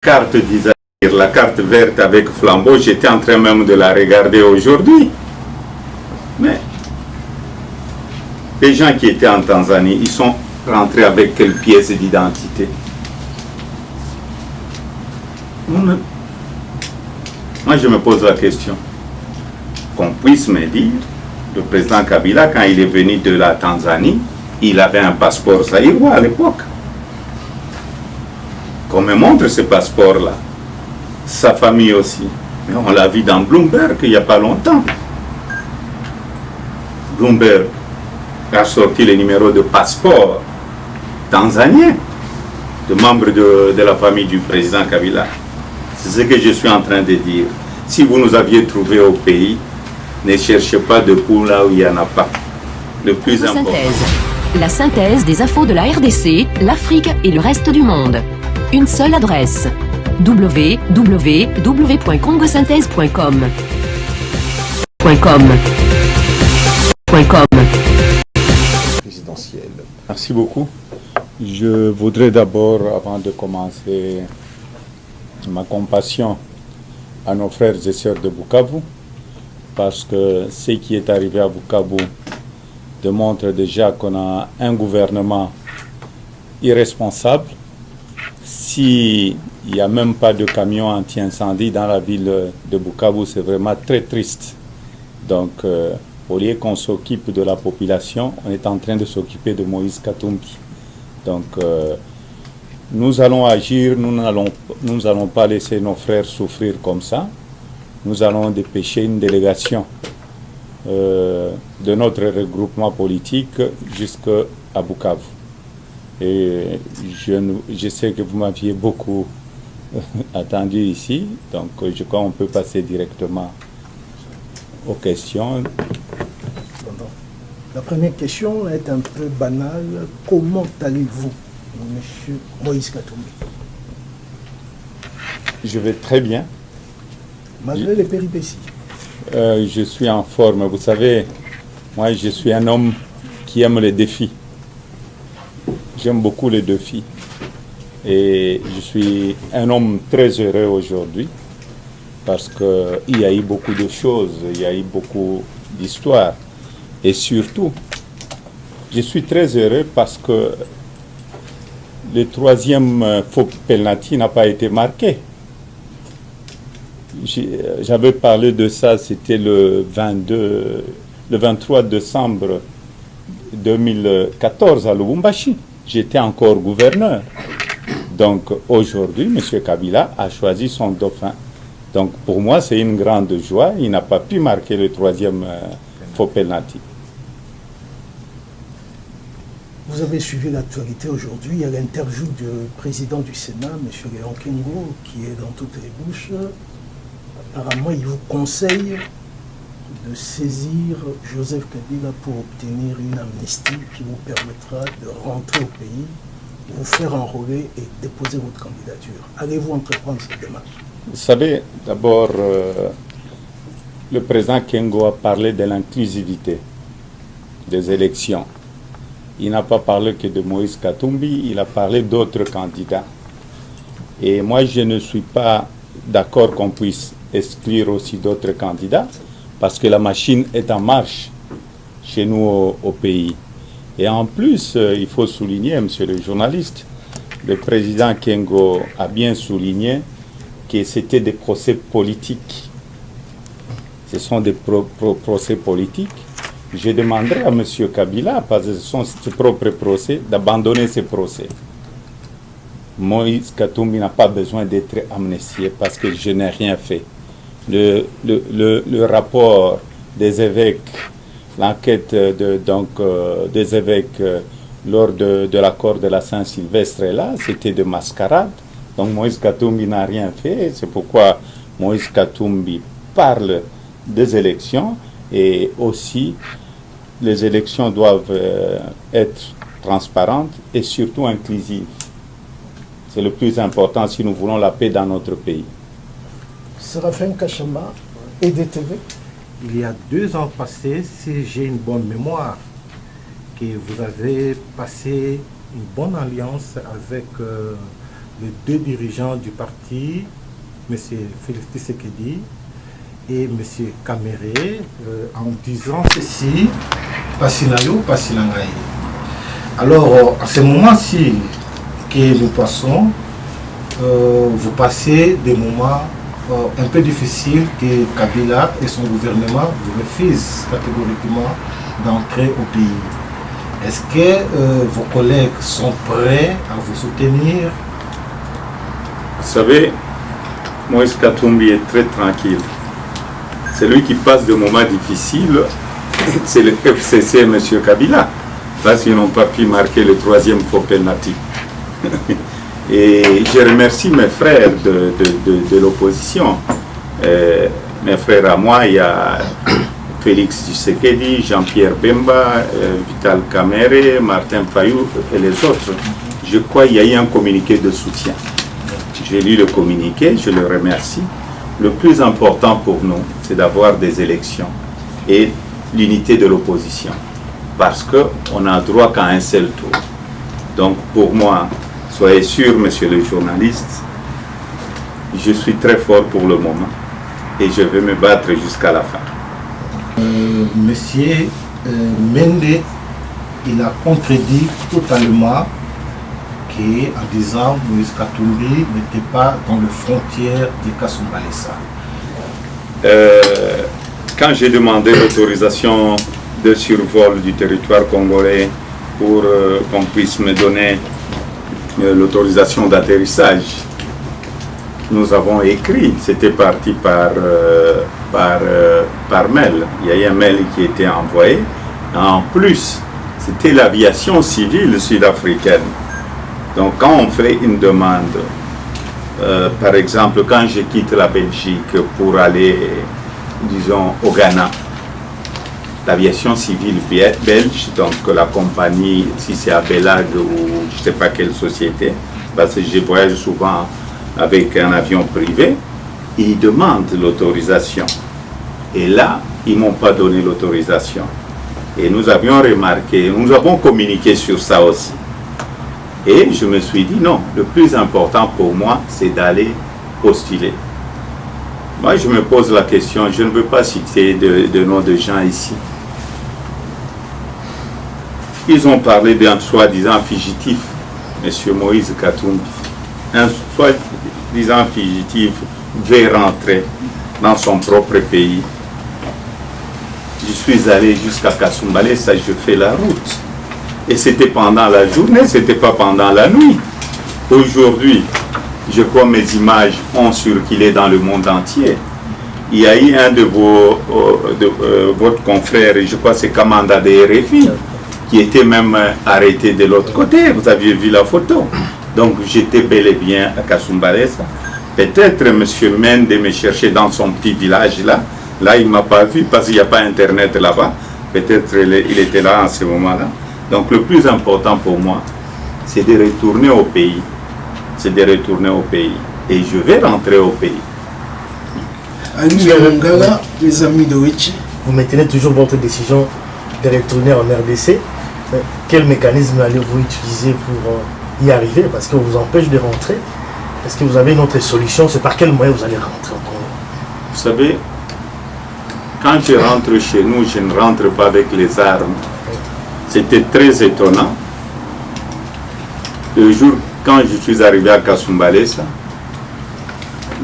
Carte d'Isaïr, la carte verte avec flambeau, j'étais en train même de la regarder aujourd'hui. Mais les gens qui étaient en Tanzanie, ils sont rentrés avec quelle pièce d'identité? Moi, je me pose la question. Qu'on puisse me dire, le président Kabila, quand il est venu de la Tanzanie, il avait un passeport zaïrois à l'époque. Qu'on me montre ce passeport-là. Sa famille aussi. Mais on l'a vu dans Bloomberg il n'y a pas longtemps. Bloomberg a sorti le numéro de passeport tanzanien de membres de la famille du président Kabila. C'est ce que je suis en train de dire. Si vous nous aviez trouvé au pays, ne cherchez pas de coup là où il n'y en a pas. Le plus important. La synthèse des infos de la RDC, l'Afrique et le reste du monde. Une seule adresse. www.congosynthèse.com. Présidentielle. Merci beaucoup. Je voudrais d'abord, avant de commencer, ma compassion à nos frères et sœurs de Bukavu, parce que ce qui est arrivé à Bukavu démontre déjà qu'on a un gouvernement irresponsable. S'il n'y a même pas de camion anti-incendie dans la ville de Bukavu, c'est vraiment très triste. Donc, au lieu qu'on s'occupe de la population, on est en train de s'occuper de Moïse Katumbi. Donc, nous allons agir, nous n'allons pas laisser nos frères souffrir comme ça. Nous allons dépêcher une délégation de notre regroupement politique jusqu'à Bukavu. Et je sais que vous m'aviez beaucoup attendu ici, donc je crois qu'on peut passer directement aux questions. La première question est un peu banale. Comment allez-vous, M. Moïse Katumbi? Je vais très bien. Malgré les péripéties. Je suis en forme. Vous savez, moi je suis un homme qui aime les défis. J'aime beaucoup les défis. Et je suis un homme très heureux aujourd'hui parce qu'il y a eu beaucoup de choses, il y a eu beaucoup d'histoires. Et surtout, je suis très heureux parce que le troisième faux penalty n'a pas été marqué. J'avais parlé de ça, c'était le 23 décembre 2014 à Lubumbashi. J'étais encore gouverneur. Donc aujourd'hui, M. Kabila a choisi son dauphin. Donc pour moi, c'est une grande joie. Il n'a pas pu marquer le troisième faux penalty. Vous avez suivi l'actualité aujourd'hui. Il y a l'interview du président du Sénat, M. Léon Kengo, qui est dans toutes les bouches. Apparemment, il vous conseille de saisir Joseph Kabila pour obtenir une amnistie qui vous permettra de rentrer au pays, vous faire enrôler et déposer votre candidature. Allez-vous entreprendre cette démarche? Vous savez, d'abord, le président Kengo a parlé de l'inclusivité des élections. Il n'a pas parlé que de Moïse Katumbi, il a parlé d'autres candidats. Et moi, je ne suis pas d'accord qu'on puisse exclure aussi d'autres candidats, parce que la machine est en marche chez nous au pays. Et en plus, il faut souligner, monsieur le journaliste, le président Kengo a bien souligné que c'était des procès politiques. Ce sont des procès politiques. Je demanderai à M. Kabila, parce que ce sont ses propres procès, d'abandonner ces procès. Moïse Katumbi n'a pas besoin d'être amnistié parce que je n'ai rien fait. Le rapport des évêques, l'enquête des évêques lors de l'accord de la Saint-Sylvestre est là, c'était de mascarade. Donc Moïse Katumbi n'a rien fait. C'est pourquoi Moïse Katumbi parle des élections et aussi les élections doivent être transparentes et surtout inclusives. C'est le plus important si nous voulons la paix dans notre pays. Séraphin Kachama, EDTV. Il y a 2 ans passés, si j'ai une bonne mémoire, que vous avez passé une bonne alliance avec les deux dirigeants du parti, M. Félix Tshisekedi et M. Kamere, en disant ceci, Pasilayo, Pasilangaï. Alors, à ce moment-ci que nous passons, vous passez des moments un peu difficiles que Kabila et son gouvernement vous refusent catégoriquement d'entrer au pays. Est-ce que vos collègues sont prêts à vous soutenir? Vous savez, Moïse Katumbi est très tranquille. C'est lui qui passe des moments difficiles, c'est le FCC et M. Kabila, parce qu'ils n'ont pas pu marquer le 3e faux penalty. Et je remercie mes frères de l'opposition. Mes frères à moi, il y a Félix Tshisekedi, Jean-Pierre Bemba, Vital Kamerhe, Martin Fayou et les autres. Je crois qu'il y a eu un communiqué de soutien. J'ai lu le communiqué, je le remercie. Le plus important pour nous, c'est d'avoir des élections et l'unité de l'opposition. Parce qu'on n'a droit qu'à un seul tour. Donc pour moi, soyez sûr, monsieur le journaliste, je suis très fort pour le moment et je vais me battre jusqu'à la fin. Monsieur Mende, il a contredit totalement en disant que Moïse Katumbi n'était pas dans les frontières de Kasumbalesa. Quand j'ai demandé l'autorisation de survol du territoire congolais pour qu'on puisse me donner l'autorisation d'atterrissage, nous avons écrit, c'était parti par mail. Il y a eu un mail qui était envoyé. En plus, c'était l'aviation civile sud-africaine. Donc quand on fait une demande, par exemple, quand je quitte la Belgique pour aller, disons, au Ghana, l'aviation civile belge, donc la compagnie, si c'est à Belag ou je ne sais pas quelle société, parce que je voyage souvent avec un avion privé, ils demandent l'autorisation. Et là, ils ne m'ont pas donné l'autorisation. Et nous avions remarqué, nous avons communiqué sur ça aussi. Et je me suis dit, non, le plus important pour moi, c'est d'aller postuler. Moi, je me pose la question, je ne veux pas citer de noms de gens ici. Ils ont parlé d'un soi-disant fugitif, M. Moïse Katumbi. Un soi-disant fugitif veut rentrer dans son propre pays. Je suis allé jusqu'à Kasumbalesa, je fais la route. Et c'était pendant la journée, c'était pas pendant la nuit. Aujourd'hui, je crois mes images ont circulé dans le monde entier. Il y a eu un de votre confrère, je crois que c'est Kamanda de RFI, qui était même arrêté de l'autre côté. Vous aviez vu la photo. Donc j'étais bel et bien à Kasumbalesa. Peut-être M. Mende me cherchait dans son petit village là. Là, il ne m'a pas vu parce qu'il n'y a pas Internet là-bas. Peut-être il était là en ce moment-là. Donc le plus important pour moi, c'est de retourner au pays. C'est de retourner au pays. Et je vais rentrer au pays. Amis Ngala, les amis de Wichi. Vous maintenez toujours votre décision de retourner en RDC. Quel mécanisme allez-vous utiliser pour y arriver? Parce qu'on vous empêche de rentrer. Est-ce que vous avez une autre solution? C'est par quel moyen vous allez rentrer en Congo? Vous savez, quand je rentre chez nous, je ne rentre pas avec les armes. C'était très étonnant. Le jour, quand je suis arrivé à Kasumbalesa,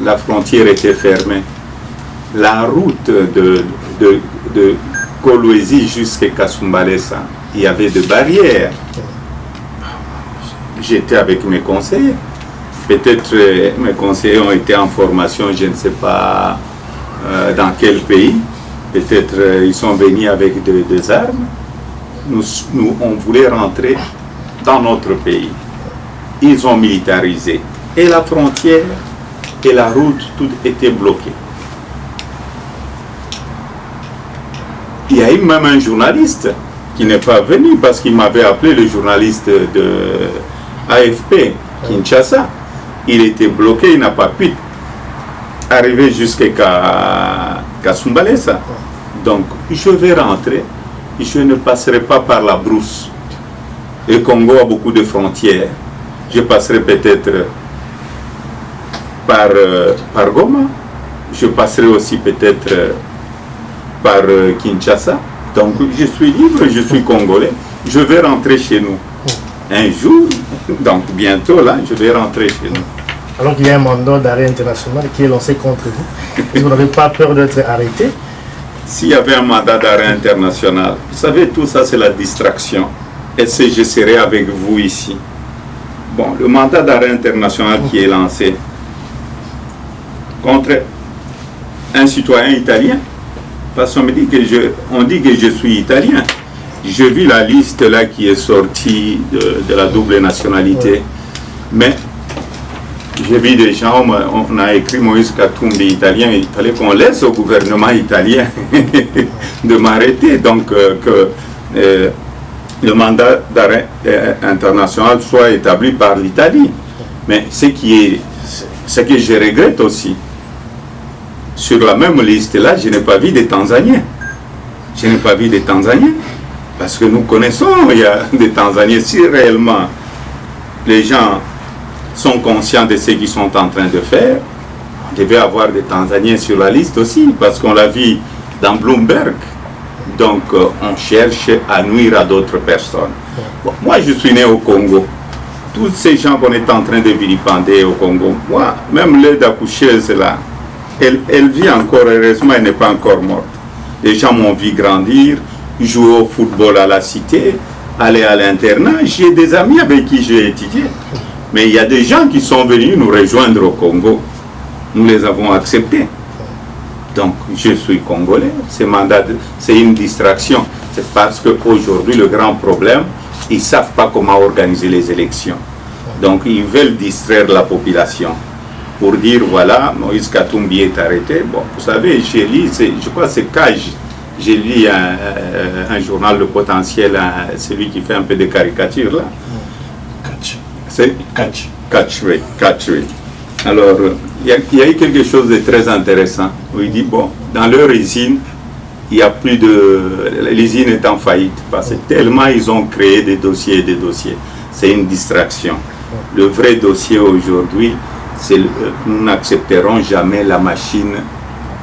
la frontière était fermée. La route de Kolwezi jusqu'à Kasumbalesa, il y avait des barrières. J'étais avec mes conseillers. Peut-être mes conseillers ont été en formation, je ne sais pas dans quel pays. Peut-être ils sont venus avec des armes. Nous, on voulait rentrer dans notre pays. Ils ont militarisé. Et la frontière et la route, tout était bloqué. Il y a eu même un journaliste qui n'est pas venu parce qu'il m'avait appelé, le journaliste de AFP, Kinshasa. Il était bloqué, il n'a pas pu arriver jusqu'à Kasumbalesa. Donc, je vais rentrer. Je ne passerai pas par la brousse. Le Congo a beaucoup de frontières. Je passerai peut-être par Goma. Je passerai aussi peut-être par Kinshasa. Donc je suis libre, je suis congolais. Je vais rentrer chez nous. Un jour, donc bientôt là, je vais rentrer chez nous. Alors qu'il y a un mandat d'arrêt international qui est lancé contre vous, et vous n'avez pas peur d'être arrêté? S'il y avait un mandat d'arrêt international, vous savez, tout ça c'est la distraction. Et je serai avec vous ici. Bon, le mandat d'arrêt international qui est lancé contre un citoyen italien, parce qu'on me dit on dit que je suis italien. J'ai vu la liste là qui est sortie de la double nationalité, mais j'ai vu des gens, on a écrit Moïse Katumbi italien, il fallait qu'on laisse au gouvernement italien de m'arrêter, donc que le mandat d'arrêt international soit établi par l'Italie. Mais ce que je regrette aussi, sur la même liste là, je n'ai pas vu des Tanzaniens. Je n'ai pas vu des Tanzaniens. Parce que nous connaissons, il y a des Tanzaniens. Si réellement les gens sont conscients de ce qu'ils sont en train de faire, on devait avoir des Tanzaniens sur la liste aussi, parce qu'on l'a vu dans Bloomberg. Donc on cherche à nuire à d'autres personnes. Bon, moi je suis né au Congo. Tous ces gens qu'on est en train de vilipender au Congo, moi, même l'aide accoucheuse là, elle vit encore, heureusement elle n'est pas encore morte. Les gens m'ont vu grandir, jouer au football à la cité, aller à l'internat. J'ai des amis avec qui j'ai étudié. Mais il y a des gens qui sont venus nous rejoindre au Congo. Nous les avons acceptés. Donc, je suis congolais. C'est une distraction. C'est parce qu'aujourd'hui, le grand problème, ils ne savent pas comment organiser les élections. Donc, ils veulent distraire la population pour dire, voilà, Moïse Katumbi est arrêté. Bon, vous savez, j'ai lu, je crois que c'est Cage. J'ai lu un journal, Le Potentiel, celui qui fait un peu de caricature là. C'est Catch, oui. Alors, il y a eu quelque chose de très intéressant où il dit, bon, dans leur usine, il n'y a plus de... L'usine est en faillite parce que tellement ils ont créé des dossiers et des dossiers. C'est une distraction. Le vrai dossier aujourd'hui, c'est nous n'accepterons jamais la machine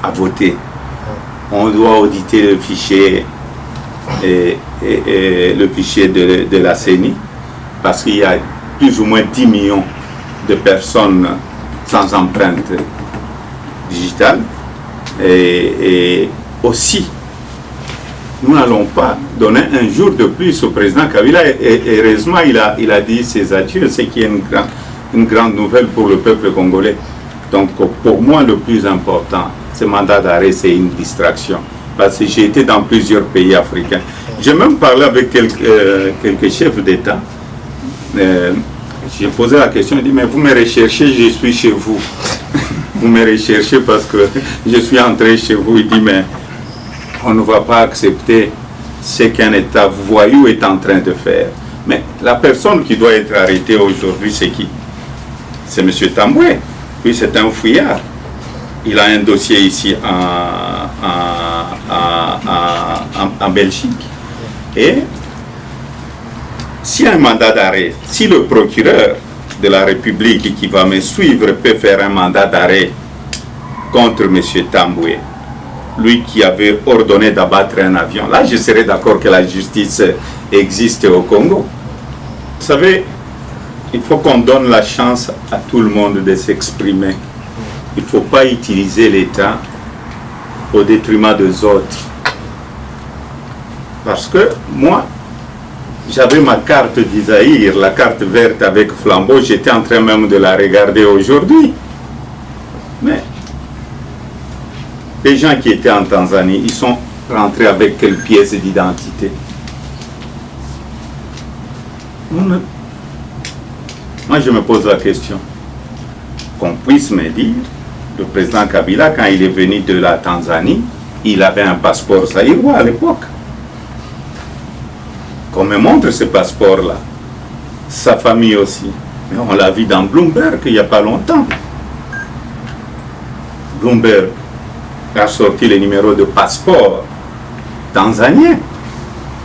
à voter. On doit auditer le fichier le fichier de la CENI parce qu'il y a plus ou moins 10 millions de personnes sans empreinte digitale et aussi nous n'allons pas donner un jour de plus au président Kabila et heureusement il a dit ses adieux, ce qui est une grande nouvelle pour le peuple congolais. Donc pour moi le plus important, ce mandat d'arrêt, c'est une distraction. Parce que j'ai été dans plusieurs pays africains. J'ai même parlé avec quelques chefs d'État. J'ai posé la question, j'ai dit, mais vous me recherchez, je suis chez vous. Vous me recherchez parce que je suis entré chez vous. Il dit, mais on ne va pas accepter ce qu'un État voyou est en train de faire. Mais la personne qui doit être arrêtée aujourd'hui, c'est qui? C'est M. Tamboué. Lui, c'est un fouillard. Il a un dossier ici en Belgique. Et s'il y a un mandat d'arrêt, si le procureur de la République qui va me suivre peut faire un mandat d'arrêt contre M. Tamboué, lui qui avait ordonné d'abattre un avion, là je serais d'accord que la justice existe au Congo. Vous savez, il faut qu'on donne la chance à tout le monde de s'exprimer. Il ne faut pas utiliser l'État au détriment des autres. Parce que moi, j'avais ma carte d'Isaïr, la carte verte avec flambeau, j'étais en train même de la regarder aujourd'hui. Mais les gens qui étaient en Tanzanie, ils sont rentrés avec quelle pièce d'identité? Moi, je me pose la question. Qu'on puisse me dire, le président Kabila, quand il est venu de la Tanzanie, il avait un passeport zaïrois à l'époque. Qu'on me montre ce passeport-là. Sa famille aussi. Mais on l'a vu dans Bloomberg il n'y a pas longtemps. Bloomberg a sorti le numéro de passeport tanzanien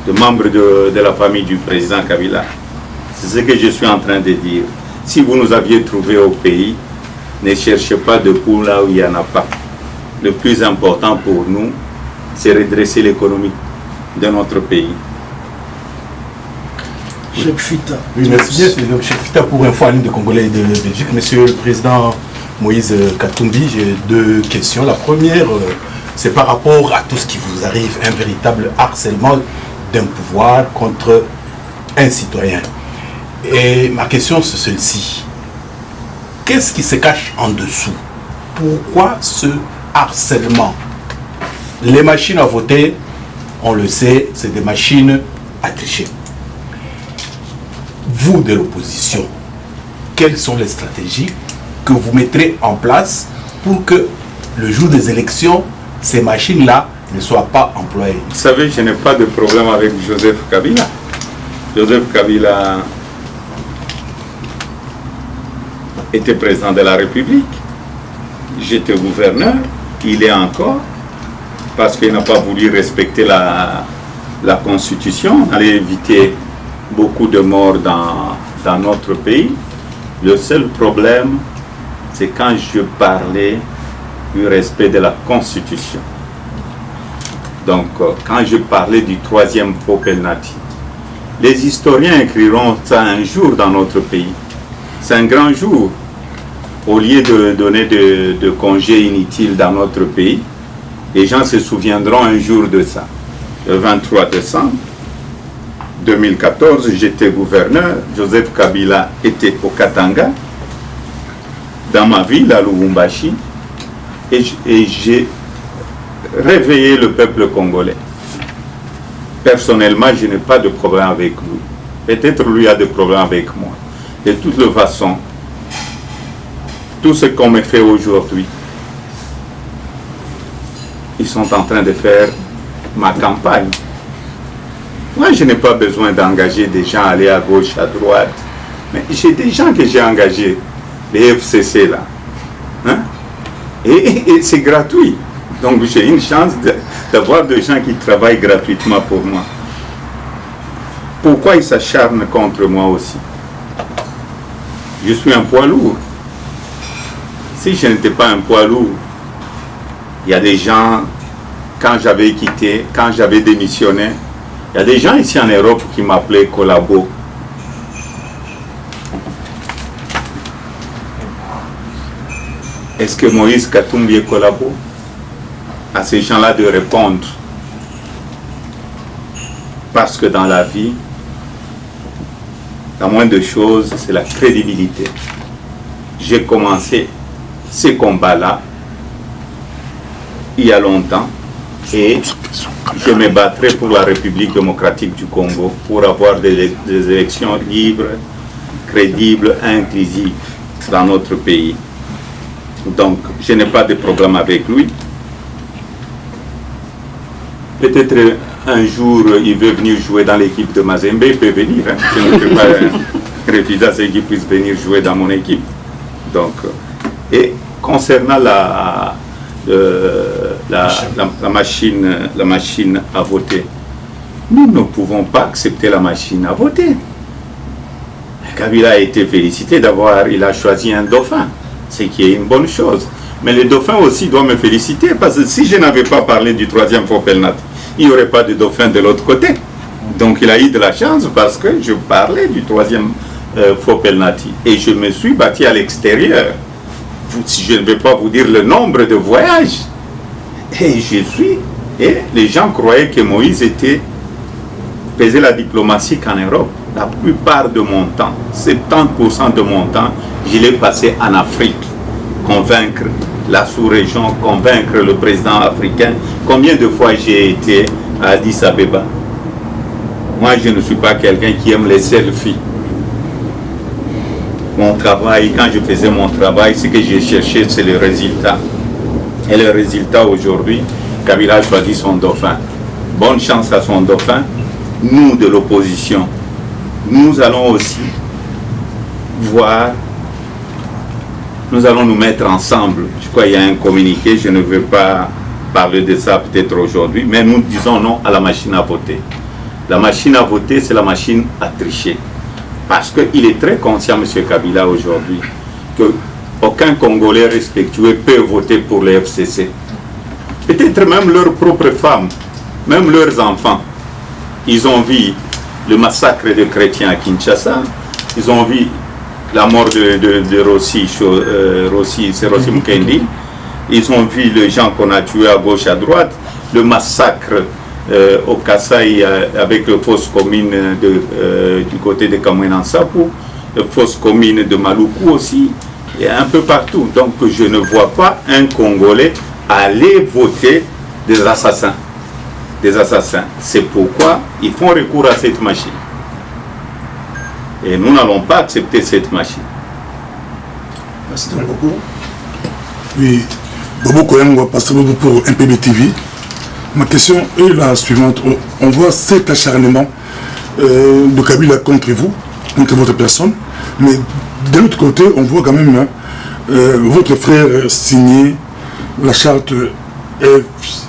de membres de la famille du président Kabila. C'est ce que je suis en train de dire. Si vous nous aviez trouvé au pays, Ne cherchez pas de poux là où il n'y en a pas. Le plus important pour nous, c'est redresser l'économie de notre pays. Chef Fita. Oui, merci bien. C'est le chef Fita pour Info en ligne de Congolais et de Belgique. Monsieur le Président Moïse Katumbi, j'ai deux questions. La première, c'est par rapport à tout ce qui vous arrive, un véritable harcèlement d'un pouvoir contre un citoyen. Et ma question, c'est celle-ci. Qu'est-ce qui se cache en dessous? Pourquoi ce harcèlement? Les machines à voter, on le sait, c'est des machines à tricher. Vous de l'opposition, quelles sont les stratégies que vous mettrez en place pour que le jour des élections, ces machines-là ne soient pas employées? Vous savez, je n'ai pas de problème avec Joseph Kabila. Joseph Kabila était président de la République. J'étais gouverneur. Il est encore. Parce qu'il n'a pas voulu respecter la Constitution. On allait éviter beaucoup de morts dans notre pays. Le seul problème, c'est quand je parlais du respect de la Constitution. Donc, quand je parlais du troisième faux penalty, les historiens écriront ça un jour dans notre pays. C'est un grand jour. Au lieu de donner de congés inutiles dans notre pays, les gens se souviendront un jour de ça. Le 23 décembre 2014, j'étais gouverneur. Joseph Kabila était au Katanga, dans ma ville, à Lubumbashi, et j'ai réveillé le peuple congolais. Personnellement, je n'ai pas de problème avec lui. Peut-être lui a des problèmes avec moi. De toute façon, tout ce qu'on me fait aujourd'hui, ils sont en train de faire ma campagne. Moi, je n'ai pas besoin d'engager des gens à aller à gauche, à droite. Mais j'ai des gens que j'ai engagés, les FCC là. Hein? Et c'est gratuit. Donc j'ai une chance d'avoir des gens qui travaillent gratuitement pour moi. Pourquoi ils s'acharnent contre moi aussi? Je suis un poids lourd. Si je n'étais pas un poids lourd, il y a des gens, quand j'avais quitté, quand j'avais démissionné, il y a des gens ici en Europe qui m'appelaient collabo. Est-ce que Moïse Katumbi est collabo? À ces gens-là de répondre. Parce que dans la vie, la moindre chose, c'est la crédibilité. J'ai commencé ces combats-là il y a longtemps et je me battrai pour la République démocratique du Congo pour avoir des élections libres, crédibles, inclusives dans notre pays. Donc, je n'ai pas de problème avec lui. Peut-être un jour, il veut venir jouer dans l'équipe de Mazembe, il peut venir. Hein. Je ne peux pas refuser à ce qu'il puisse venir jouer dans mon équipe. Donc, et concernant la machine à voter, nous ne pouvons pas accepter la machine à voter. Kabila a été félicité il a choisi un dauphin, ce qui est une bonne chose. Mais le dauphin aussi doit me féliciter, parce que si je n'avais pas parlé du troisième faux penalty, il n'y aurait pas de dauphin de l'autre côté. Donc il a eu de la chance parce que je parlais du troisième faux penalty. Et je me suis battu à l'extérieur. Je ne vais pas vous dire le nombre de voyages. Et les gens croyaient que Moïse faisait la diplomatie qu'en Europe. La plupart de mon temps, 70% de mon temps, je l'ai passé en Afrique. Convaincre la sous-région, convaincre le président africain. Combien de fois j'ai été à Addis Abeba? Moi, je ne suis pas quelqu'un qui aime les selfies. Mon travail, quand je faisais mon travail, ce que j'ai cherché, c'est le résultat. Et le résultat aujourd'hui, Kabila a choisi son dauphin. Bonne chance à son dauphin. Nous, de l'opposition, nous allons aussi voir, nous allons nous mettre ensemble. Je crois qu'il y a un communiqué, je ne veux pas parler de ça peut-être aujourd'hui, mais nous disons non à la machine à voter. La machine à voter, c'est la machine à tricher. Parce qu'il est très conscient, M. Kabila, aujourd'hui, que aucun Congolais respectueux peut voter pour le FCC. Peut-être même leurs propres femmes, même leurs enfants. Ils ont vu le massacre de chrétiens à Kinshasa, ils ont vu la mort de Rossi, c'est Rossi Mukendi, ils ont vu les gens qu'on a tués à gauche, à droite, le massacre au Kasaï avec les fosses communes du côté de Kamwenansapou, les fosses communes de Maluku aussi, et un peu partout. Donc je ne vois pas un Congolais aller voter des assassins. Des assassins. C'est pourquoi ils font recours à cette machine. Et nous n'allons pas accepter cette machine. Pasteur Bobo. Oui, Bobo Koyangwa, Pasteur Bobo pour MPB TV. Ma question est la suivante. On voit cet acharnement de Kabila contre vous, contre votre personne, mais de l'autre côté, on voit quand même votre frère signer la charte.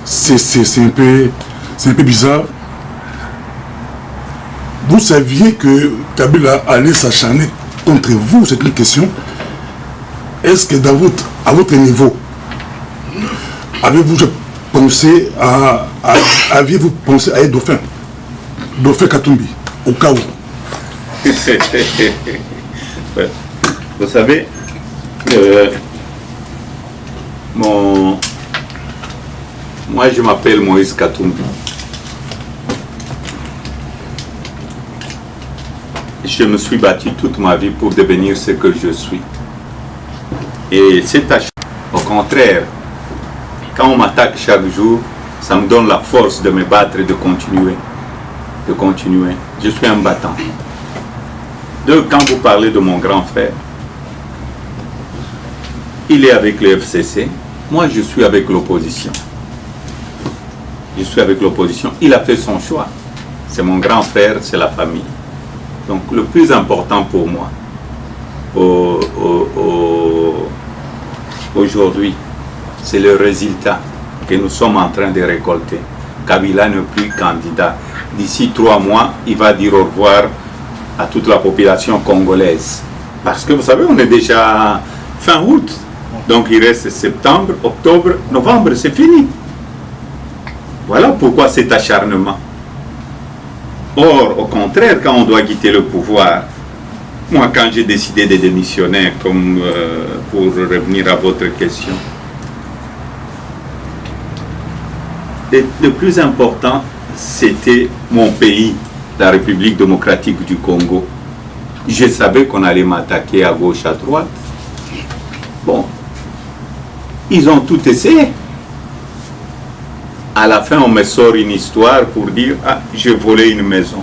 C'est un peu bizarre. Vous saviez que Kabila allait s'acharner contre vous, c'est une question. Est-ce que à votre niveau, avez-vous pensé aviez-vous pensé à être dauphin Katumbi, au cas où? Vous savez, moi je m'appelle Moïse Katumbi. Je me suis battu toute ma vie pour devenir ce que je suis. Et c'est au contraire, quand on m'attaque chaque jour, ça me donne la force de me battre et de continuer. Je suis un battant. Quand vous parlez de mon grand frère, il est avec le FCC, moi je suis avec l'opposition. Il a fait son choix. C'est mon grand frère, c'est la famille. Donc le plus important pour moi, aujourd'hui, c'est le résultat que nous sommes en train de récolter. Kabila n'est plus candidat. D'ici 3 mois, il va dire au revoir à toute la population congolaise. Parce que vous savez, on est déjà fin août. Donc il reste septembre, octobre, novembre, c'est fini. Voilà pourquoi cet acharnement. Or, au contraire, quand on doit quitter le pouvoir, moi quand j'ai décidé de démissionner, comme pour revenir à votre question, le plus important, c'était mon pays, la République démocratique du Congo. Je savais qu'on allait m'attaquer à gauche, à droite. Bon, ils ont tout essayé. À la fin, on me sort une histoire pour dire « Ah, j'ai volé une maison. »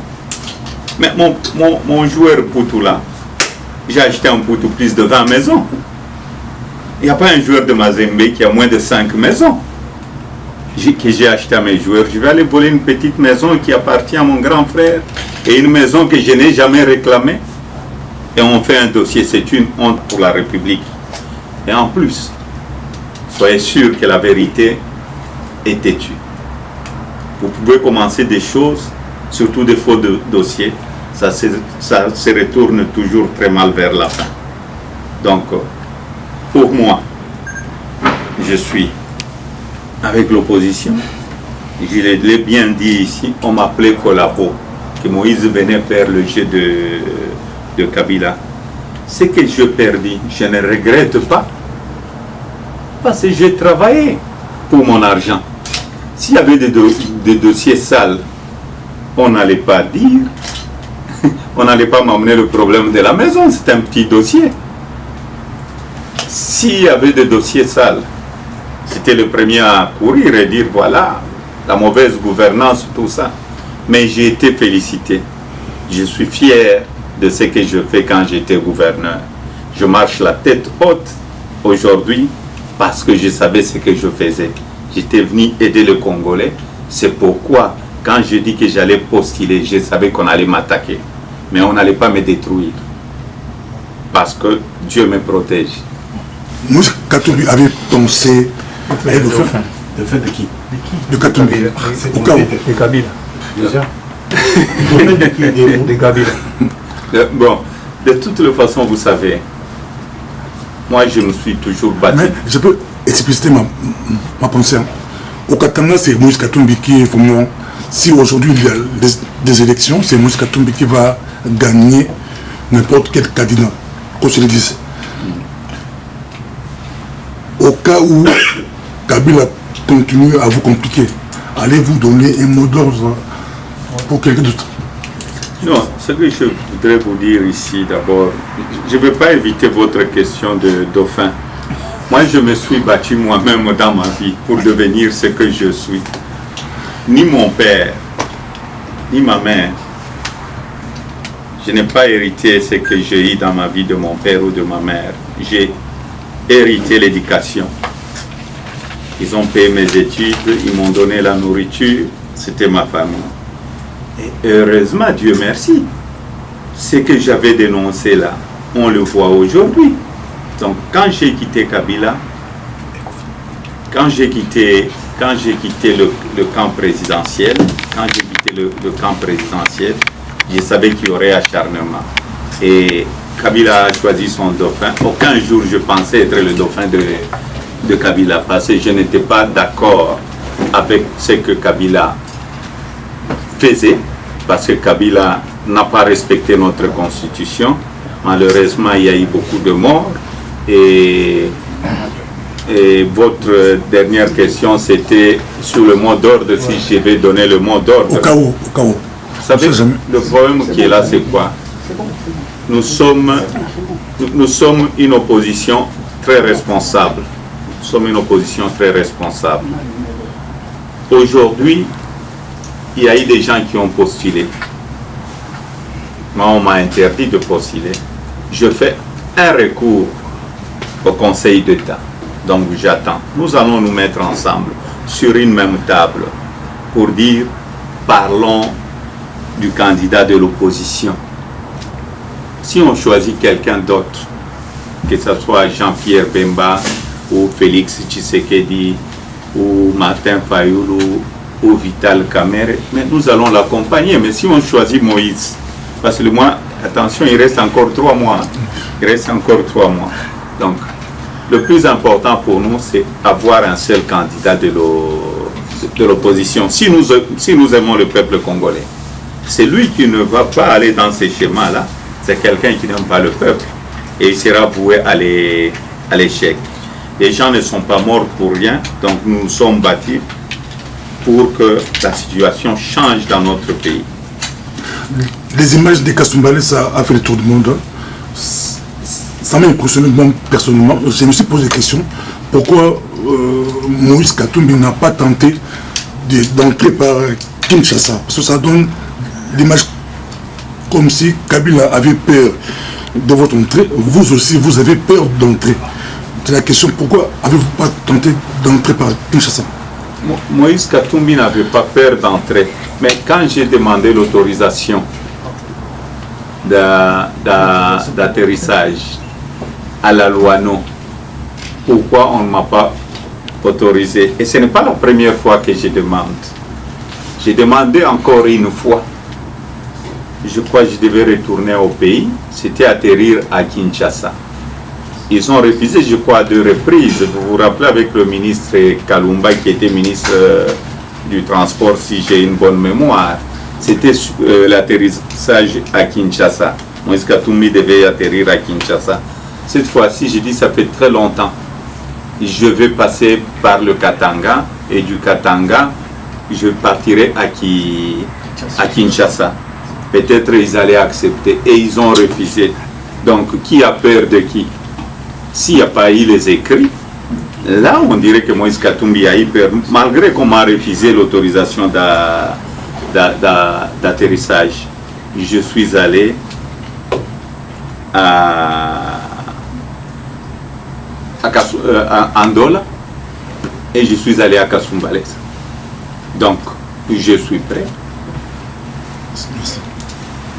Mais mon joueur Poutoula, j'ai acheté un Poutou plus de 20 maisons. Il n'y a pas un joueur de Mazembe qui a moins de 5 maisons que j'ai acheté à mes joueurs. Je vais aller voler une petite maison qui appartient à mon grand frère et une maison que je n'ai jamais réclamée. Et on fait un dossier, c'est une honte pour la République. Et en plus, soyez sûr que la vérité est têtue. Vous pouvez commencer des choses, surtout des faux dossiers, ça se retourne toujours très mal vers la fin. Donc, pour moi, je suis avec l'opposition. Je l'ai bien dit ici, on m'appelait Collabo, que Moïse venait faire le jeu de Kabila. Ce que je perdis, je ne regrette pas, parce que j'ai travaillé pour mon argent. S'il y avait des dossiers sales, on n'allait pas dire, on n'allait pas m'amener le problème de la maison, c'est un petit dossier. S'il y avait des dossiers sales, c'était le premier à courir et dire voilà, la mauvaise gouvernance, tout ça. Mais j'ai été félicité. Je suis fier de ce que je fais quand j'étais gouverneur. Je marche la tête haute aujourd'hui parce que je savais ce que je faisais. J'étais venu aider le Congolais. C'est pourquoi, quand je dis que j'allais postuler, je savais qu'on allait m'attaquer. Mais on n'allait pas me détruire. Parce que Dieu me protège. Moi, Katumbi avait pensé à être dauphin. Dauphin de qui? De Katumbi. Au cas où. De Kabila. Déjà. De Kabila. Bon, de toutes les façons, vous savez, Moi, je me suis toujours battu. Mais je peux expliciter ma pensée. Au Katanga, c'est Moïse Katumbi qui est vraiment... Si aujourd'hui il y a des élections, c'est Moïse Katumbi qui va gagner n'importe quel candidat, qu'on se le dise. Au cas où Kabila continue à vous compliquer, allez-vous donner un mot d'ordre pour quelqu'un d'autre? Non, ce que je voudrais vous dire ici d'abord, je ne veux pas éviter votre question de dauphin. Moi, je me suis battu moi-même dans ma vie pour devenir ce que je suis. Ni mon père, ni ma mère, je n'ai pas hérité ce que j'ai eu dans ma vie de mon père ou de ma mère. J'ai hérité l'éducation. Ils ont payé mes études, ils m'ont donné la nourriture, c'était ma famille. Et heureusement, Dieu merci, ce que j'avais dénoncé là, on le voit aujourd'hui. Donc quand j'ai quitté Kabila, quand j'ai quitté le camp présidentiel, je savais qu'il y aurait acharnement. Et Kabila a choisi son dauphin. Aucun jour je pensais être le dauphin de Kabila, parce que je n'étais pas d'accord avec ce que Kabila faisait, parce que Kabila n'a pas respecté notre constitution. Malheureusement, il y a eu beaucoup de morts. Et votre dernière question, c'était sur le mot d'ordre, si je vais donner le mot d'ordre. Au cas où. Vous savez, le problème qui est là, c'est quoi? Nous sommes une opposition très responsable. Aujourd'hui, il y a eu des gens qui ont postulé. Moi, on m'a interdit de postuler. Je fais un recours au Conseil d'État. Donc j'attends. Nous allons nous mettre ensemble sur une même table pour dire, parlons du candidat de l'opposition. Si on choisit quelqu'un d'autre, que ce soit Jean-Pierre Bemba ou Félix Tshisekedi ou Martin Fayulu ou Vital Kamerhe, mais nous allons l'accompagner. Mais si on choisit Moïse, parce que attention, il reste encore 3 mois. Donc, le plus important pour nous, c'est avoir un seul candidat de l'opposition. Si nous aimons le peuple congolais, c'est lui qui ne va pas aller dans ces schémas-là. C'est quelqu'un qui n'aime pas le peuple. Et il sera voué à l'échec. Les gens ne sont pas morts pour rien. Donc nous nous sommes battus pour que la situation change dans notre pays. Les images de Kasumbalé, ça a fait le tour du monde. Ça m'a impressionné moi personnellement. Je me suis posé la question, pourquoi Moïse Katumbi n'a pas tenté d'entrer par Kinshasa? Parce que ça donne l'image comme si Kabila avait peur de votre entrée. Vous aussi, vous avez peur d'entrer. C'est la question, pourquoi avez-vous pas tenté d'entrer par Kinshasa? Moïse Katumbi n'avait pas peur d'entrer. Mais quand j'ai demandé l'autorisation d'atterrissage à la Loano, pourquoi on ne m'a pas autorisé? Et ce n'est pas la première fois que je demande. J'ai demandé encore une fois. Je crois que je devais retourner au pays. C'était atterrir à Kinshasa. Ils ont refusé, je crois, à 2 reprises. Vous vous rappelez avec le ministre Kalumba qui était ministre du Transport, si j'ai une bonne mémoire. C'était l'atterrissage à Kinshasa. Moïse Katumbi devait atterrir à Kinshasa. Cette fois-ci, j'ai dit, ça fait très longtemps. Je vais passer par le Katanga, et du Katanga, je partirai à Kinshasa. Peut-être ils allaient accepter, et ils ont refusé. Donc, qui a peur de qui? S'il n'y a pas eu les écrits, là, on dirait que Moïse Katumbi a eu peur, malgré qu'on m'a refusé l'autorisation d'atterrissage. Je suis allé à Andola et je suis allé à Kasumbalé. Donc, je suis prêt.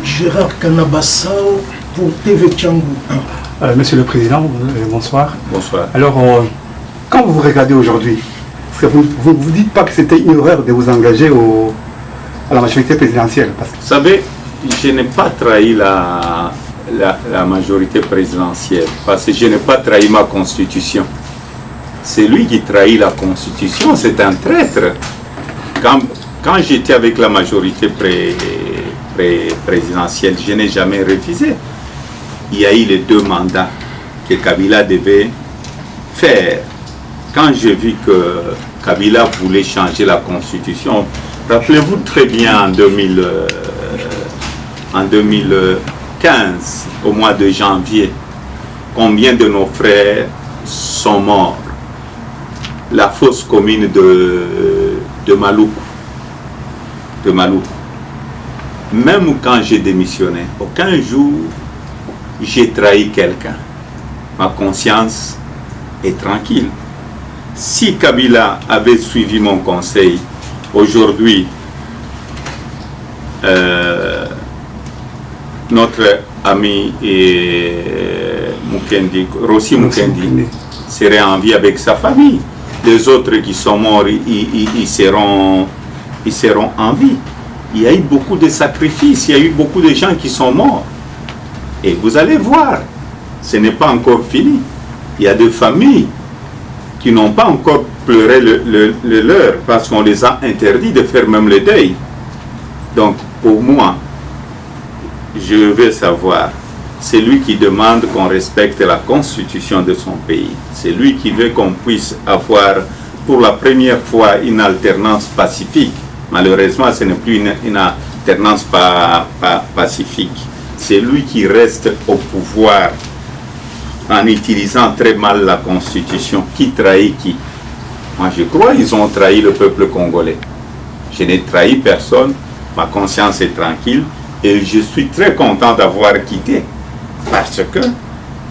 Gérard Kanabassao pour TV Tchangou. Monsieur le Président, bonsoir. Bonsoir. Alors, quand vous regardez aujourd'hui, est-ce que vous ne dites pas que c'était une erreur de vous engager à la majorité présidentielle? Vous savez, je n'ai pas trahi la majorité présidentielle, parce que je n'ai pas trahi ma constitution. C'est lui qui trahit la constitution, c'est un traître. Quand j'étais avec la majorité présidentielle, je n'ai jamais refusé. Il y a eu les 2 mandats que Kabila devait faire. Quand j'ai vu que Kabila voulait changer la constitution, rappelez-vous très bien en 2015, au mois de janvier, combien de nos frères sont morts. La fosse commune de Maloukou. Même quand j'ai démissionné, aucun jour j'ai trahi quelqu'un. Ma conscience est tranquille. Si Kabila avait suivi mon conseil, aujourd'hui, notre ami Rossi Mukendi serait en vie avec sa famille. Les autres qui sont morts, ils seront en vie. Il y a eu beaucoup de sacrifices, il y a eu beaucoup de gens qui sont morts. Et vous allez voir, ce n'est pas encore fini. Il y a des familles qui n'ont pas encore pleuré le leur parce qu'on les a interdits de faire même le deuil. Donc, pour moi, je veux savoir, c'est lui qui demande qu'on respecte la constitution de son pays. C'est lui qui veut qu'on puisse avoir pour la première fois une alternance pacifique. Malheureusement, ce n'est plus une alternance pacifique. C'est lui qui reste au pouvoir en utilisant très mal la constitution. Qui trahit qui? Moi, je crois qu'ils ont trahi le peuple congolais. Je n'ai trahi personne. Ma conscience est tranquille. Et je suis très content d'avoir quitté. Parce que,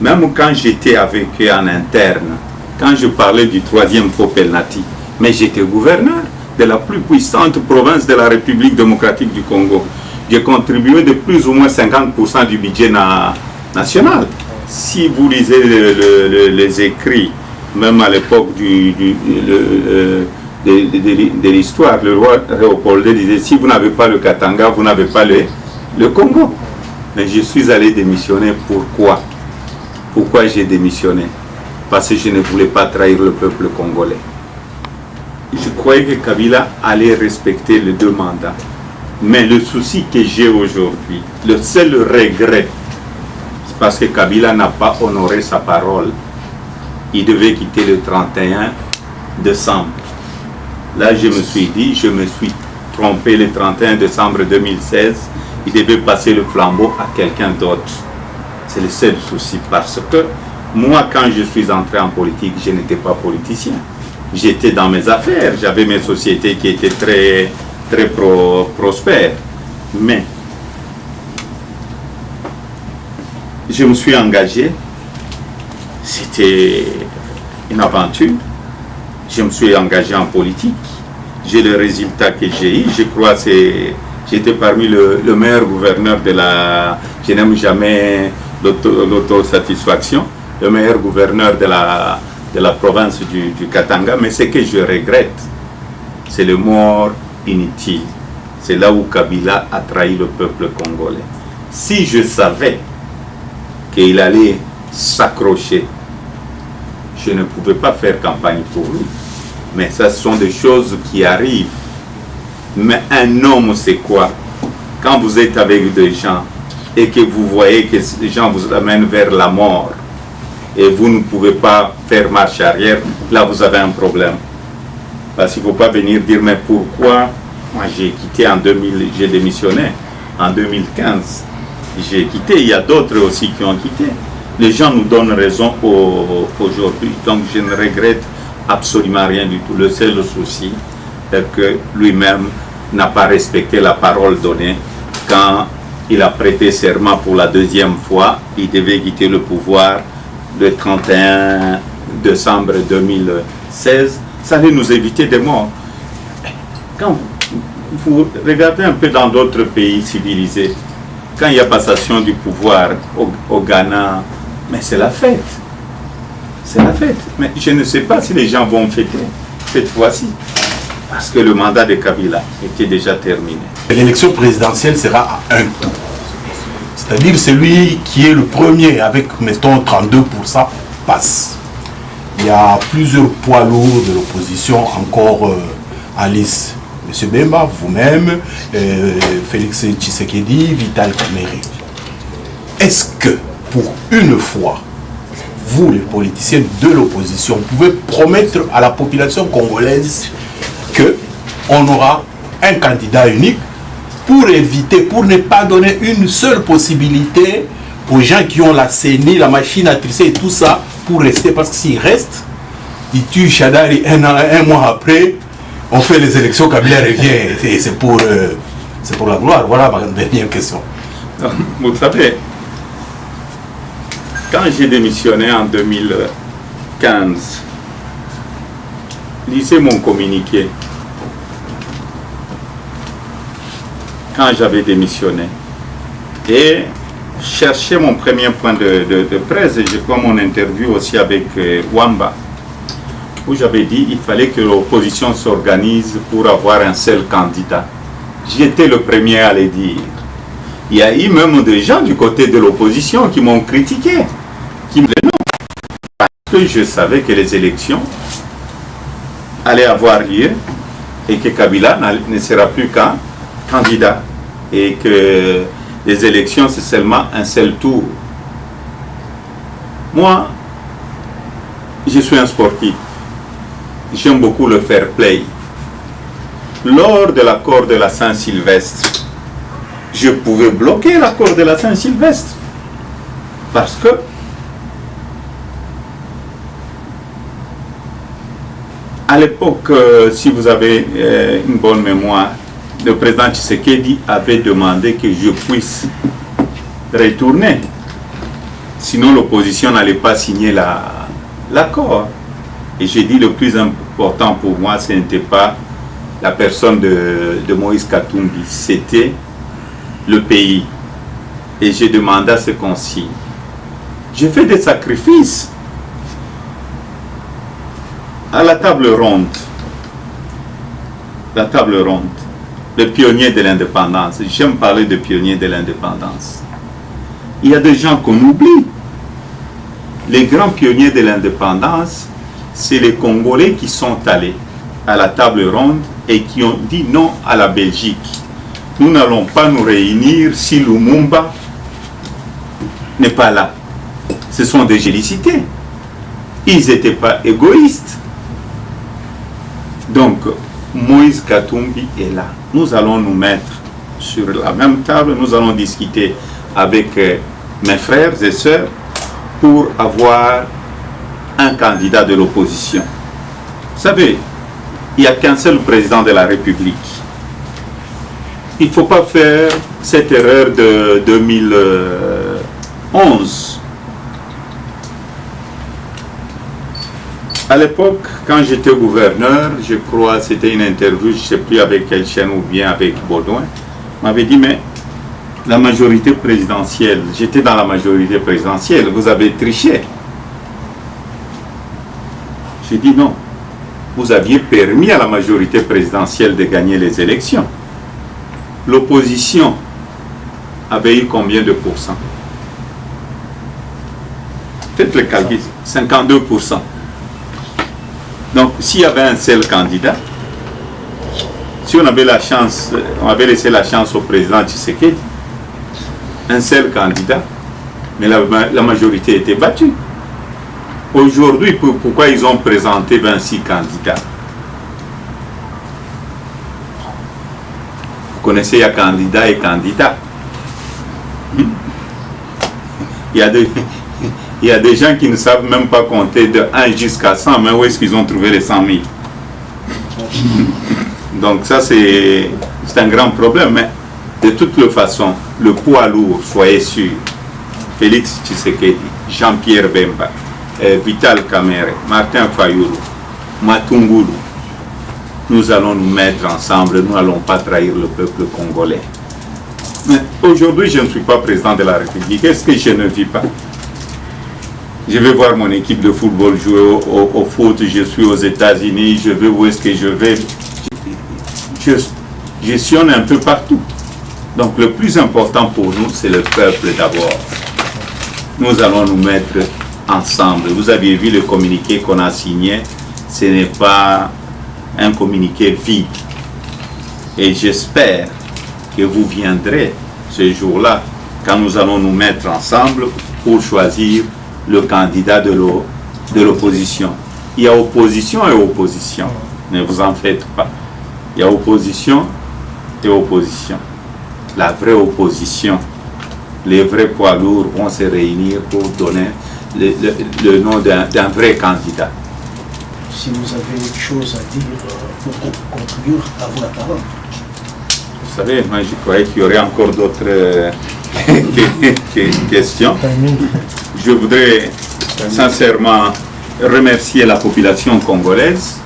même quand j'étais avec eux en interne, quand je parlais du 3e Fopelnati, mais j'étais gouverneur de la plus puissante province de la République démocratique du Congo. J'ai contribué de plus ou moins 50% du budget national. Si vous lisez les écrits, même à l'époque de l'histoire, le roi Léopold disait, si vous n'avez pas le Katanga, vous n'avez pas le Congo. Mais je suis allé démissionner. Pourquoi? Pourquoi j'ai démissionné? Parce que je ne voulais pas trahir le peuple congolais. Je croyais que Kabila allait respecter les 2 mandats. Mais le souci que j'ai aujourd'hui, le seul regret, c'est parce que Kabila n'a pas honoré sa parole. Il devait quitter le 31 décembre. Là, je me suis dit, je me suis trompé le 31 décembre 2016. Il devait passer le flambeau à quelqu'un d'autre. C'est le seul souci. Parce que moi, quand je suis entré en politique, je n'étais pas politicien. J'étais dans mes affaires. J'avais mes sociétés qui étaient très prospères. Mais je me suis engagé. C'était une aventure. Je me suis engagé en politique. J'ai le résultat que j'ai eu. Je crois que j'étais parmi le meilleur gouverneur de la... Je n'aime jamais l'autosatisfaction. Le meilleur gouverneur de la province du Katanga. Mais ce que je regrette, c'est le mort inutile. C'est là où Kabila a trahi le peuple congolais. Si je savais qu'il allait s'accrocher, je ne pouvais pas faire campagne pour lui. Mais ça, ce sont des choses qui arrivent. Mais un homme, c'est quoi? Quand vous êtes avec des gens et que vous voyez que les gens vous amènent vers la mort et vous ne pouvez pas faire marche arrière, là vous avez un problème. Parce qu'il ne faut pas venir dire, mais pourquoi? Moi j'ai quitté en 2000, j'ai démissionné en 2015. J'ai quitté, il y a d'autres aussi qui ont quitté. Les gens nous donnent raison aujourd'hui, donc je ne regrette absolument rien du tout. Le seul souci est que lui-même n'a pas respecté la parole donnée. Quand il a prêté serment pour la 2e fois, il devait quitter le pouvoir le 31 décembre 2016. Ça allait nous éviter des morts. Quand vous regardez un peu dans d'autres pays civilisés, quand il y a passation du pouvoir au Ghana, mais c'est la fête. C'est la fête. Mais je ne sais pas si les gens vont fêter cette fois-ci. Parce que le mandat de Kabila était déjà terminé. L'élection présidentielle sera à un tour. C'est-à-dire celui qui est le premier avec, mettons, 32% passe. Il y a plusieurs poids lourds de l'opposition encore à liste. M. Bemba, vous-même, Félix Tshisekedi, Vital Kamerhe. Est-ce que, pour une fois, vous, les politiciens de l'opposition, pouvez promettre à la population congolaise qu'on aura un candidat unique pour éviter, pour ne pas donner une seule possibilité aux gens qui ont la CENI, la machine à trisser et tout ça, pour rester, parce que s'ils restent, ils tuent Chadari un mois après, on fait les élections, Kabila revient, et c'est pour la gloire. Voilà ma dernière question. Vous savez, quand j'ai démissionné en 2015, lisez mon communiqué. Quand j'avais démissionné, et cherchez mon premier point de presse, et je crois mon interview aussi avec Wamba, où j'avais dit qu'il fallait que l'opposition s'organise pour avoir un seul candidat. J'étais le premier à le dire. Il y a eu même des gens du côté de l'opposition qui m'ont critiqué, qui me disaient non, parce que je savais que les élections allaient avoir lieu et que Kabila ne sera plus qu'un candidat et que les élections c'est seulement un seul tour. Moi, je suis un sportif. J'aime beaucoup le fair play. Lors de l'accord de la Saint-Sylvestre, je pouvais bloquer l'accord de la Saint-Sylvestre parce que à l'époque, si vous avez une bonne mémoire, le président Tshisekedi avait demandé que je puisse retourner. Sinon, l'opposition n'allait pas signer l'accord. Et j'ai dit le plus important pour moi, ce n'était pas la personne de Moïse Katumbi, c'était le pays. Et j'ai demandé à ce qu'on signe. J'ai fait des sacrifices à la table ronde. La table ronde. Le pionnier de l'indépendance. J'aime parler de pionnier de l'indépendance. Il y a des gens qu'on oublie. Les grands pionniers de l'indépendance, c'est les Congolais qui sont allés à la table ronde et qui ont dit non à la Belgique. Nous n'allons pas nous réunir si Lumumba n'est pas là. Ce sont des gélicités. Ils n'étaient pas égoïstes. Donc, Moïse Katumbi est là. Nous allons nous mettre sur la même table, nous allons discuter avec mes frères et sœurs pour avoir un candidat de l'opposition. Vous savez, il n'y a qu'un seul président de la République. Il ne faut pas faire cette erreur de 2011. À l'époque, quand j'étais gouverneur, je crois, c'était une interview, je ne sais plus avec quelle chaîne ou bien avec Baudouin, m'avait dit, mais la majorité présidentielle, j'étais dans la majorité présidentielle, vous avez triché. J'ai dit non, vous aviez permis à la majorité présidentielle de gagner les élections. L'opposition avait eu combien de pourcents? Faites le calcul, 52%. Donc, s'il y avait un seul candidat, si on avait la chance, on avait laissé la chance au président Tshisekedi, un seul candidat, mais la majorité était battue. Aujourd'hui, pourquoi ils ont présenté 26 candidats? Vous connaissez, il y a candidat et candidat. Il y a des gens qui ne savent même pas compter de 1 jusqu'à 100, mais où est-ce qu'ils ont trouvé les 100 000? Donc ça, c'est un grand problème. Mais de toute façon, le poids lourd, soyez sûr, Félix Tshisekedi, Jean-Pierre Bemba, Vital Kamerhe, Martin Fayulu, Matungulu, nous allons nous mettre ensemble, nous n'allons pas trahir le peuple congolais. Mais aujourd'hui, je ne suis pas président de la République. Est-ce que je ne vis pas? Je vais voir mon équipe de football jouer au foot, je suis aux États-Unis, je vais où est-ce que je vais. Je sillonne un peu partout. Donc le plus important pour nous, c'est le peuple d'abord. Nous allons nous mettre ensemble. Vous avez vu le communiqué qu'on a signé, ce n'est pas un communiqué vide. Et j'espère que vous viendrez ce jour-là, quand nous allons nous mettre ensemble pour choisir le candidat de l'opposition. Il y a opposition et opposition. Ne vous en faites pas. Il y a opposition et opposition. La vraie opposition, les vrais poids lourds vont se réunir pour donner le nom d'un vrai candidat. Si vous avez autre chose à dire pour conclure, à vous la parole. Vous savez, moi je croyais qu'il y aurait encore d'autres questions. Je voudrais sincèrement remercier la population congolaise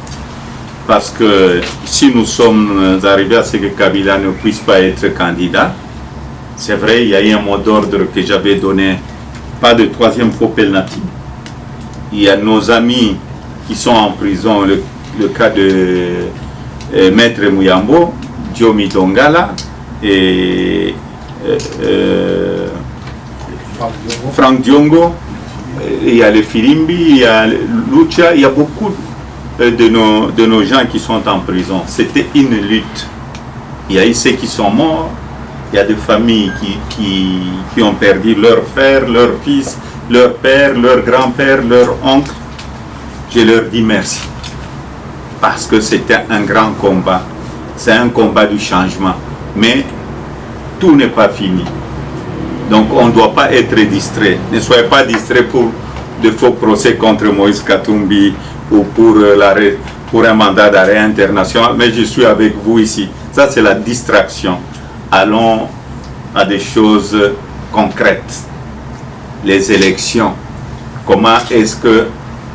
parce que si nous sommes arrivés à ce que Kabila ne puisse pas être candidat, c'est vrai, il y a eu un mot d'ordre que j'avais donné, pas de troisième faux penalty. Il y a nos amis qui sont en prison, le cas de Maître Muyambo, Diomi Dongala et Franck Diongo, il y a le Filimbi, il y a Lucha, il y a beaucoup de nos gens qui sont en prison. C'était une lutte. Il y a eu ceux qui sont morts, il y a des familles qui ont perdu leur frère, leur fils, leur père, leur grand-père, leur oncle. Je leur dis merci. Parce que c'était un grand combat. C'est un combat du changement. Mais tout n'est pas fini. Donc on ne doit pas être distrait. Ne soyez pas distrait pour de faux procès contre Moïse Katumbi ou pour un mandat d'arrêt international. Mais je suis avec vous ici. Ça, c'est la distraction. Allons à des choses concrètes. Les élections. Comment est-ce que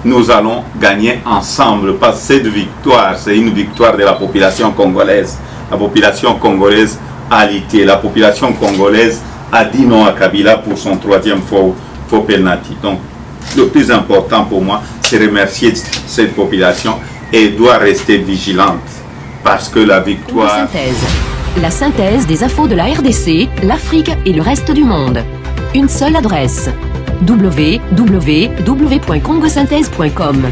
nous allons gagner ensemble? Parce que cette victoire, c'est une victoire de la population congolaise. La population congolaise a lutté. La population congolaise a dit non à Kabila pour son troisième faux penalty. Donc, le plus important pour moi, c'est remercier cette population et doit rester vigilante parce que la victoire... La synthèse des infos de la RDC, l'Afrique et le reste du monde. Une seule adresse. www.congosynthèse.com.